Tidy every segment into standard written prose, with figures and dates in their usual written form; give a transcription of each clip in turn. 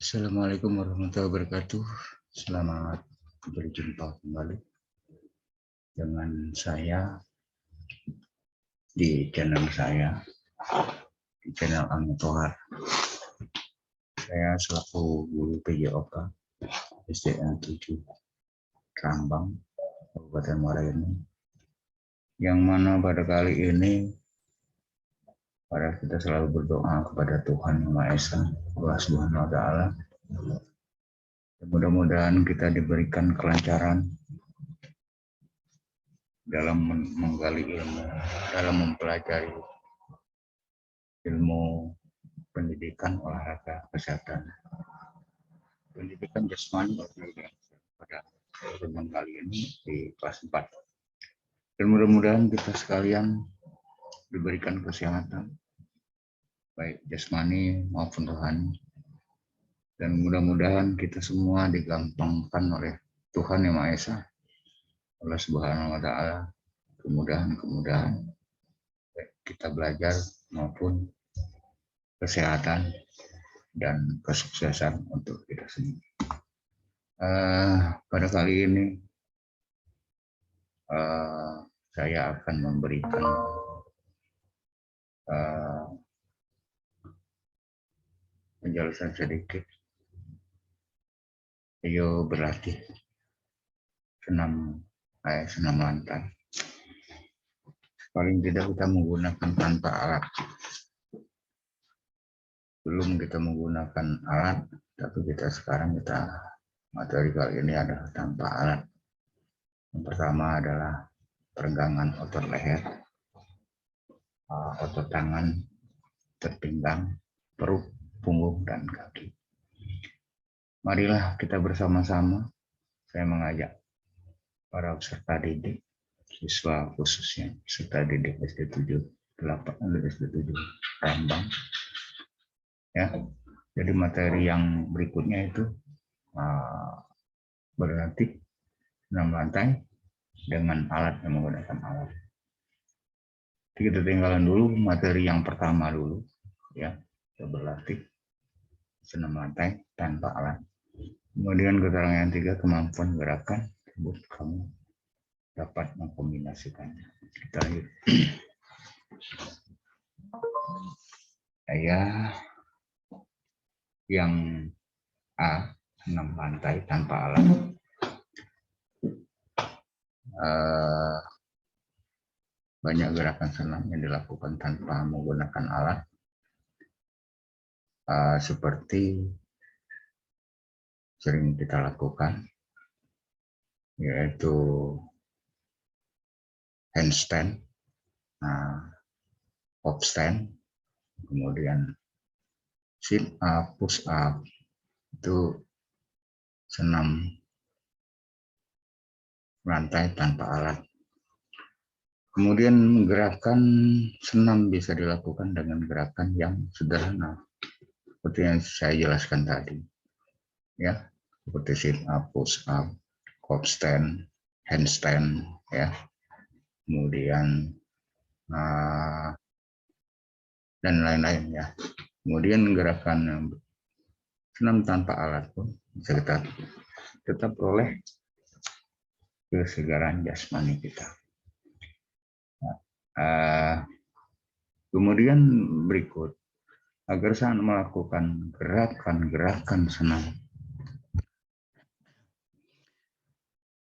Assalamualaikum warahmatullahi wabarakatuh. Selamat berjumpa kembali dengan saya di channel saya, di channel Ang-Tohar. Saya selaku guru PJOK SDN 7 Rambang, Kabupaten Muara Enim, yang mana pada kali ini kita selalu berdoa kepada Tuhan Yang Maha Esa, Allah Subhanahu wa Ta'ala. Mudah-mudahan kita diberikan kelancaran dalam menggali ilmu, dalam mempelajari ilmu pendidikan, olahraga, kesehatan, pendidikan jasmani pada pertemuan kali ini di kelas 4. Dan mudah-mudahan kita sekalian diberikan kesehatan, baik jasmani maupun rohani. Dan mudah-mudahan kita semua digampangkan oleh Tuhan Yang Maha Esa, Allah Subhanahu wa Ta'ala, kemudahan-kemudahan kita belajar maupun kesehatan dan kesuksesan untuk kita semua. Pada kali ini saya akan memberikan penjelasan sedikit. Ayo berlatih senam lantai. Paling tidak kita menggunakan tanpa alat. Belum kita menggunakan alat, tapi sekarang materi kali ini adalah tanpa alat. Yang pertama adalah peregangan otot leher, otot tangan, terpinggang, perut, punggung, dan kaki. Marilah kita bersama-sama, saya mengajak para peserta didik, siswa khususnya, peserta didik SD 7 Rambang. Ya, jadi materi yang berikutnya itu berlatih senam lantai dengan alat, yang menggunakan alat. Jadi kita tinggalkan dulu materi yang pertama dulu, ya, kita berlatih senam lantai tanpa alat. Kemudian keterangan yang 3, kemampuan gerakan tersebut kamu dapat mengkombinasikannya. Kita lihat. Saya yang A, senam lantai tanpa alat. Banyak gerakan senam yang dilakukan tanpa menggunakan alat, seperti sering kita lakukan, yaitu handstand, hop stand, kemudian sit up, push up, itu senam lantai tanpa alat. Kemudian gerakan senam bisa dilakukan dengan gerakan yang sederhana, seperti yang saya jelaskan tadi, ya, seperti sit up, push up, hop stand, handstand, ya, kemudian dan lain-lain, ya. Kemudian gerakan senam tanpa alat pun bisa kita tetap peroleh kesegaran jasmani kita. Kemudian berikut, agar saat melakukan gerakan-gerakan senam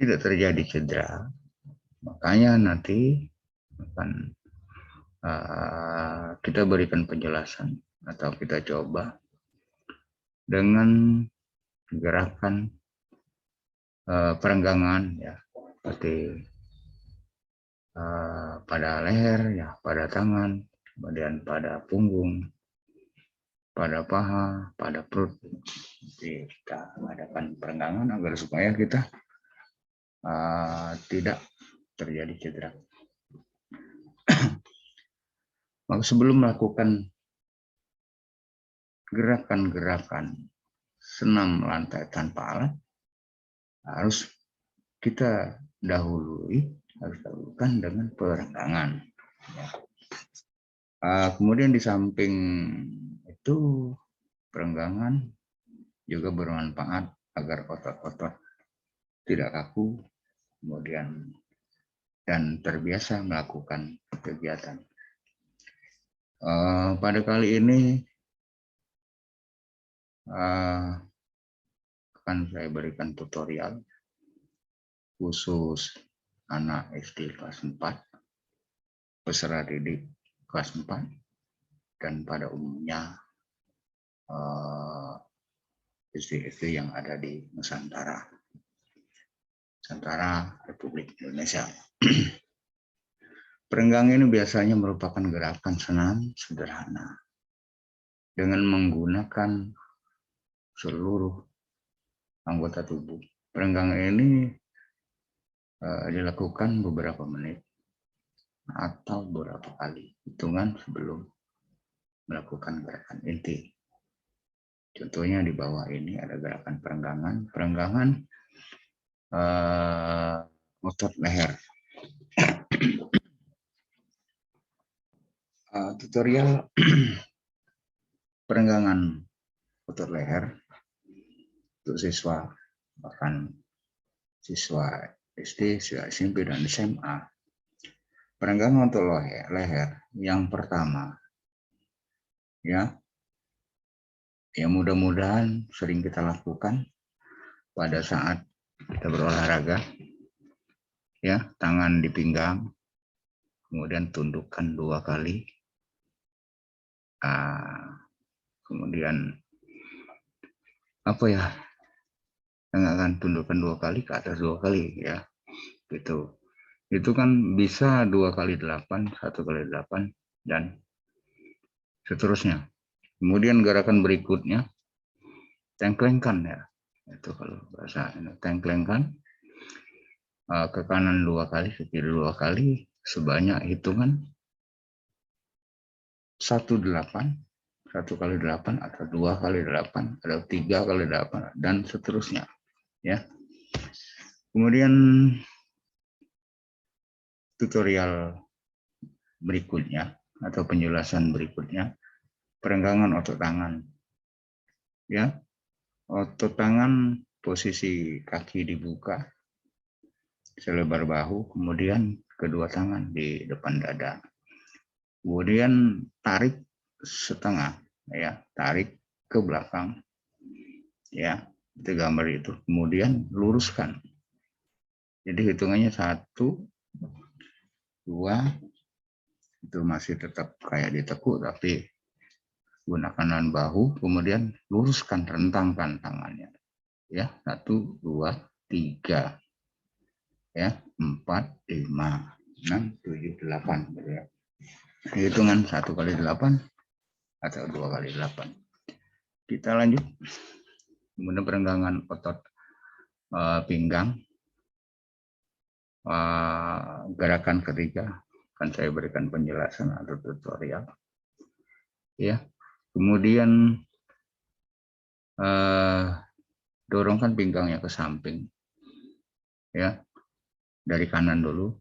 tidak terjadi cedera, makanya nanti akan kita berikan penjelasan atau kita coba dengan gerakan perenggangan, ya, seperti pada leher, ya, pada tangan, kemudian pada punggung, pada paha, pada perut. Jadi kita adakan perenggangan agar supaya kita tidak terjadi cedera. Maka sebelum melakukan gerakan-gerakan senam lantai tanpa alat, harus kita dahulukan dengan perenggangan. Kemudian di samping itu perenggangan, juga bermanfaat agar otot-otot tidak kaku, kemudian dan terbiasa melakukan kegiatan. Pada kali ini akan saya berikan tutorial khusus anak SD kelas 4, peserta didik kelas 4, dan pada umumnya SD-SD yang ada di Nusantara Republik Indonesia. Perenggang ini biasanya merupakan gerakan senam sederhana dengan menggunakan seluruh anggota tubuh. Perenggang ini dilakukan beberapa menit atau beberapa kali hitungan sebelum melakukan gerakan inti. Contohnya di bawah ini ada gerakan perenggangan otot leher. Tutorial perenggangan otot leher untuk siswa, bahkan siswa SD, siswa SMP, dan SMA. Perenggangan otot leher yang pertama, ya mudah-mudahan sering kita lakukan pada saat kita berolahraga, ya, tangan di pinggang, kemudian tundukkan 2 kali, kemudian tangan tundukkan 2 kali ke atas 2 kali, ya, gitu. Itu kan bisa 2 kali 8, 1 kali 8, dan seterusnya. Kemudian gerakan berikutnya tengklengkan, ya, itu kalau bahasa ini, tengklengkan ke kanan 2 kali, ke kiri 2 kali, sebanyak hitungan 1 kali 8, atau 2 kali 8, atau 3 kali 8, dan seterusnya, ya. Kemudian tutorial berikutnya atau penjelasan berikutnya, perenggangan otot tangan, ya. Otot tangan, posisi kaki dibuka selebar bahu, kemudian kedua tangan di depan dada, kemudian tarik setengah, ya, tarik ke belakang, ya, itu gambar itu, kemudian luruskan. Jadi hitungannya 1, 2, itu masih tetap kayak ditekuk, tapi gunakan bahu, kemudian luruskan, rentangkan tangannya, ya, 1, 2, 3, ya, 4, 5, 6, 7, 8, gitu ya. Hitungan 1 kali 8 atau 2 kali 8. Kita lanjut. Kemudian perenggangan otot pinggang. Gerakan ketiga akan saya berikan penjelasan atau tutorial, ya. Kemudian dorongkan pinggangnya ke samping, ya, dari kanan dulu,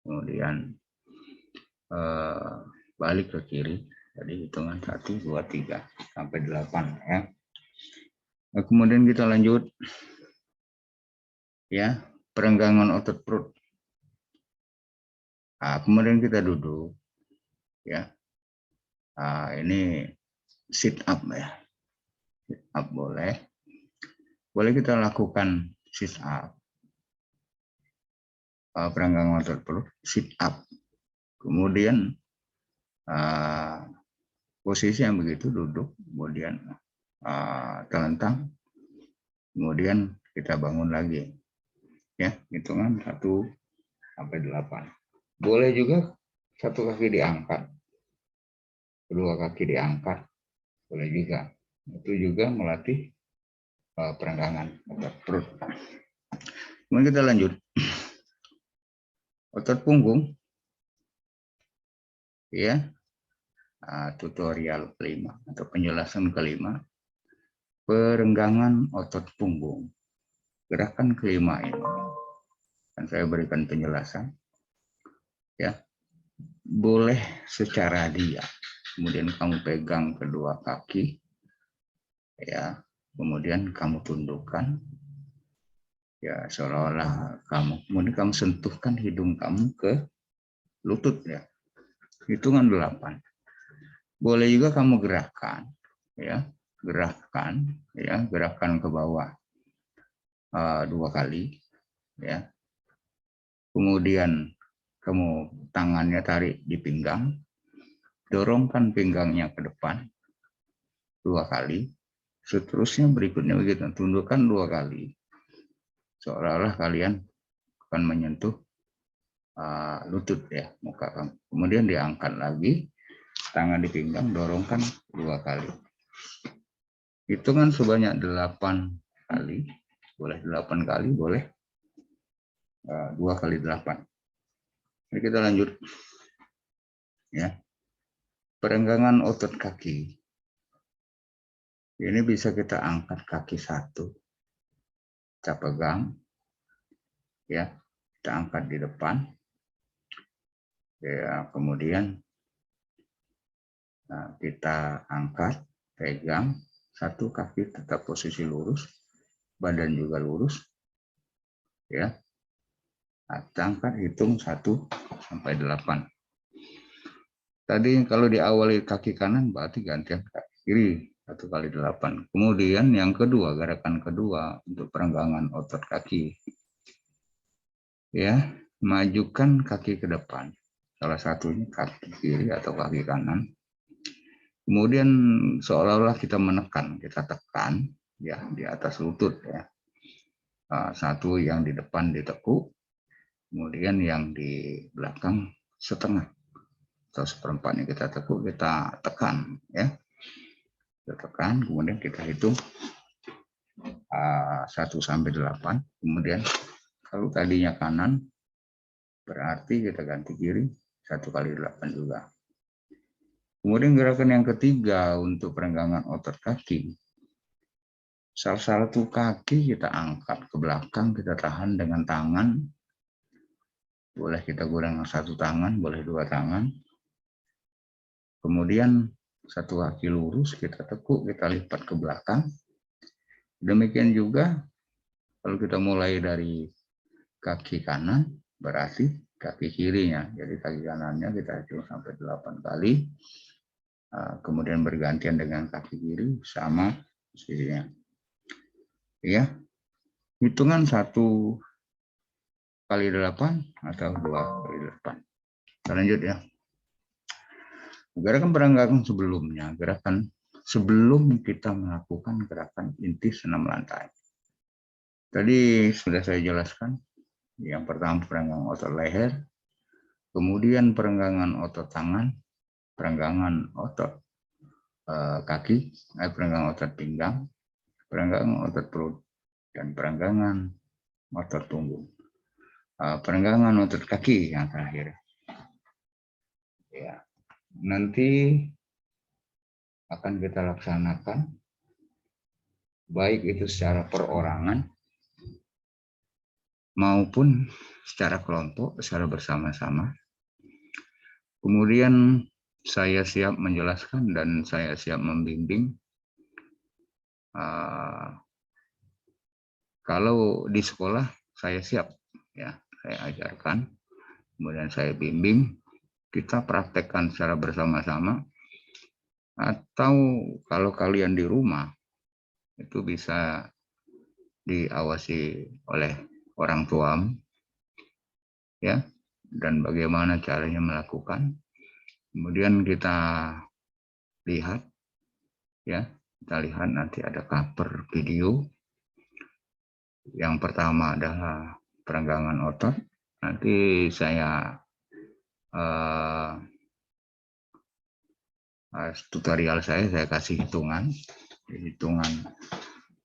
kemudian balik ke kiri. Jadi hitungan 1, 2, 3 sampai 8, ya. Nah, kemudian kita lanjut, ya, perenggangan otot perut. Kemudian kita duduk, ya. Ini sit up, ya. Sit up boleh kita lakukan sit up, perenggangan otot perut, sit up. Kemudian posisi yang begitu, duduk, kemudian telentang, kemudian kita bangun lagi, ya, hitungan 1 sampai 8. Boleh juga 1 kaki diangkat, kedua kaki diangkat, boleh juga. Itu juga melatih perenggangan otot perut. Kemudian kita lanjut, otot punggung, ya. Tutorial kelima atau penjelasan kelima, perenggangan otot punggung. Gerakan kelima ini akan saya berikan penjelasan, ya. Boleh secara diam, kemudian kamu pegang kedua kaki, ya, kemudian kamu tundukkan, ya seolah-olah kemudian kamu sentuhkan hidung kamu ke lutut ya. Hitungan 8. Boleh juga kamu gerakkan, ya, gerakan ke bawah 2 kali, ya. Kemudian kamu tangannya tarik di pinggang, dorongkan pinggangnya ke depan 2 kali, seterusnya berikutnya begitu, tundukkan 2 kali, seolah-olah kalian akan menyentuh lutut ya, muka kamu. Kemudian diangkat lagi, tangan di pinggang, dorongkan 2 kali. Hitungan sebanyak 8 kali, boleh 8 kali, boleh 2 kali 8. Jadi kita lanjut ya. Perenggangan otot kaki. Ini bisa kita angkat kaki 1, kita pegang, ya, kita angkat di depan, ya, kemudian kita angkat, pegang, 1 kaki tetap posisi lurus, badan juga lurus, ya. Kita angkat, hitung 1 sampai 8. Tadi kalau diawali kaki kanan berarti gantian kaki kiri 1 kali 8. Kemudian yang kedua, gerakan kedua untuk perenggangan otot kaki. Ya, majukan kaki ke depan. Salah satunya kaki kiri atau kaki kanan. Kemudian seolah-olah kita menekan, kita tekan ya di atas lutut ya. 1 yang di depan ditekuk, kemudian yang di belakang setengah atau seperempatnya kita tekuk, kita tekan ya. Kita tekan, kemudian kita hitung 1 sampai 8. Kemudian kalau tadinya kanan berarti kita ganti kiri 1 kali 8 juga. Kemudian gerakan yang ketiga untuk perenggangan otot kaki. Salah satu kaki kita angkat ke belakang, kita tahan dengan tangan. Boleh kita gunakan 1 tangan, boleh 2 tangan. Kemudian 1 kaki lurus, kita tekuk, kita lipat ke belakang. Demikian juga kalau kita mulai dari kaki kanan, berarti kaki kirinya. Jadi kaki kanannya kita hitung sampai 8 kali. Kemudian bergantian dengan kaki kiri sama posisinya. Ya, hitungan 1 kali 8 atau 2 kali 8. Kita lanjut ya. Gerakan perenggangan sebelumnya, gerakan sebelum kita melakukan gerakan inti senam lantai. Tadi sudah saya jelaskan. Yang pertama perenggangan otot leher, kemudian perenggangan otot tangan, perenggangan otot kaki, perenggangan otot pinggang, perenggangan otot perut, dan perenggangan otot punggung. Perenggangan otot kaki yang terakhir. Ya, nanti akan kita laksanakan baik itu secara perorangan maupun secara kelompok, secara bersama-sama. Kemudian saya siap menjelaskan dan saya siap membimbing. Kalau di sekolah saya siap, ya, saya ajarkan, kemudian saya bimbing, kita praktekkan secara bersama-sama. Atau kalau kalian di rumah, itu bisa diawasi oleh orang tuamu, ya, dan bagaimana caranya melakukan. Kemudian kita lihat, ya, kita lihat nanti ada cover video. Yang pertama adalah perenggangan otot. Nanti saya tutorial saya kasih hitungan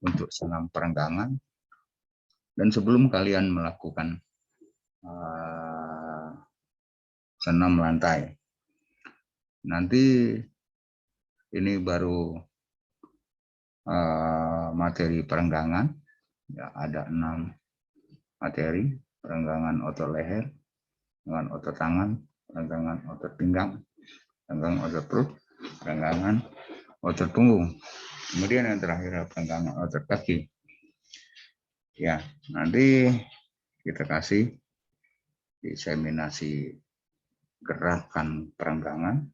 untuk senam perenggangan. Dan sebelum kalian melakukan senam lantai, nanti ini baru materi perenggangan, ya, ada 6 materi: perenggangan otot leher, perenggangan otot tangan, perenggangan otot pinggang, perenggangan otot perut, perenggangan otot punggung. Kemudian yang terakhir perenggangan otot kaki. Ya, nanti kita kasih diseminasi gerakan perenggangan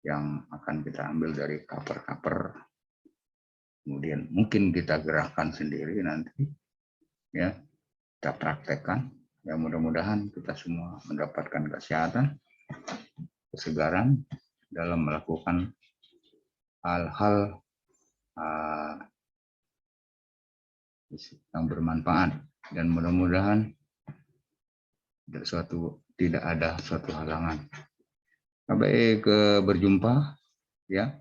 yang akan kita ambil dari cover-cover. Kemudian mungkin kita gerakkan sendiri nanti, ya, kita praktekkan. Ya, mudah-mudahan kita semua mendapatkan kesehatan, kesegaran dalam melakukan hal-hal yang bermanfaat, dan mudah-mudahan tidak ada suatu halangan. Sampai berjumpa, ya.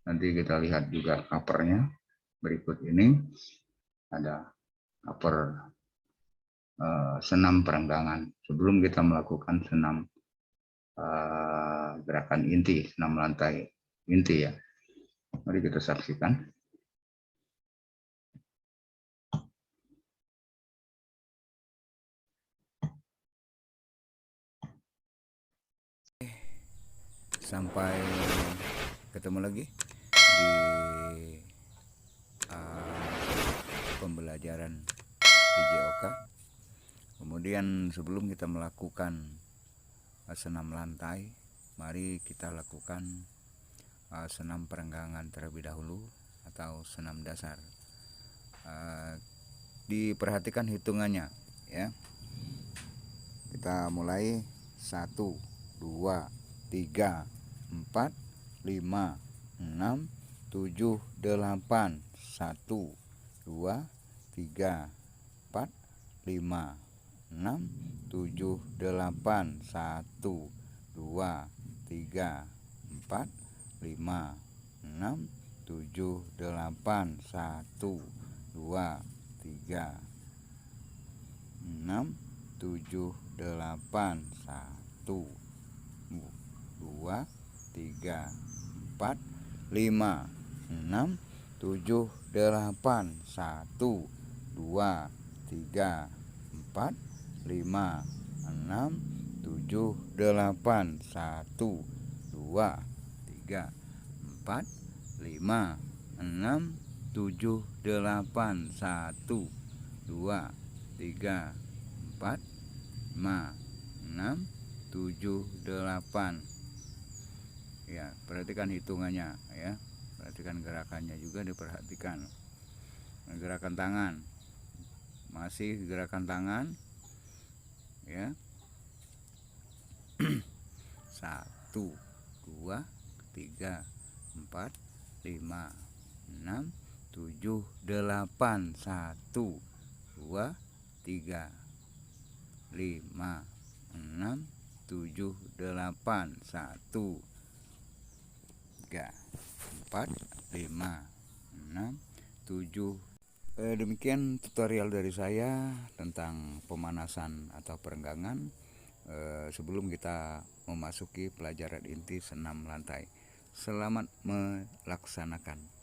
Nanti kita lihat juga covernya. Berikut ini ada cover senam perenggangan sebelum kita melakukan senam gerakan inti, senam lantai inti, ya. Mari kita saksikan. Sampai ketemu lagi di pembelajaran PJOK. Kemudian sebelum kita melakukan senam lantai, mari kita lakukan senam perenggangan terlebih dahulu atau senam dasar. Diperhatikan hitungannya, ya. Kita mulai 1, 2, 3, 4, 5, 6, 7, 8. 1, 2, 3, 4, 5, 6, 7, 8. 1, 2, 3, 4, 5, 6, 7, 8. 1, 2, 3, 6, 7, 8. 1, 2, 3, 4, 5, 6, 7, 8. 1, 2, 3, 4, 5, 6, 7, 8. 1, 2, 3, 4, 5, 6, 7, 8. 1, 2, 3, 4, 5, 6, 7, 8. Ya, perhatikan hitungannya, ya. Perhatikan gerakannya juga, diperhatikan. Gerakan tangan. Masih gerakan tangan, ya. 1, 2, 3, 4, 5, 6, 7, 8. 1, 2, 3, 5, 6, 7, 8. 1, 3, 4, 5, 6, 7. Demikian tutorial dari saya tentang pemanasan atau perenggangan sebelum kita memasuki pelajaran inti senam lantai. Selamat melaksanakan.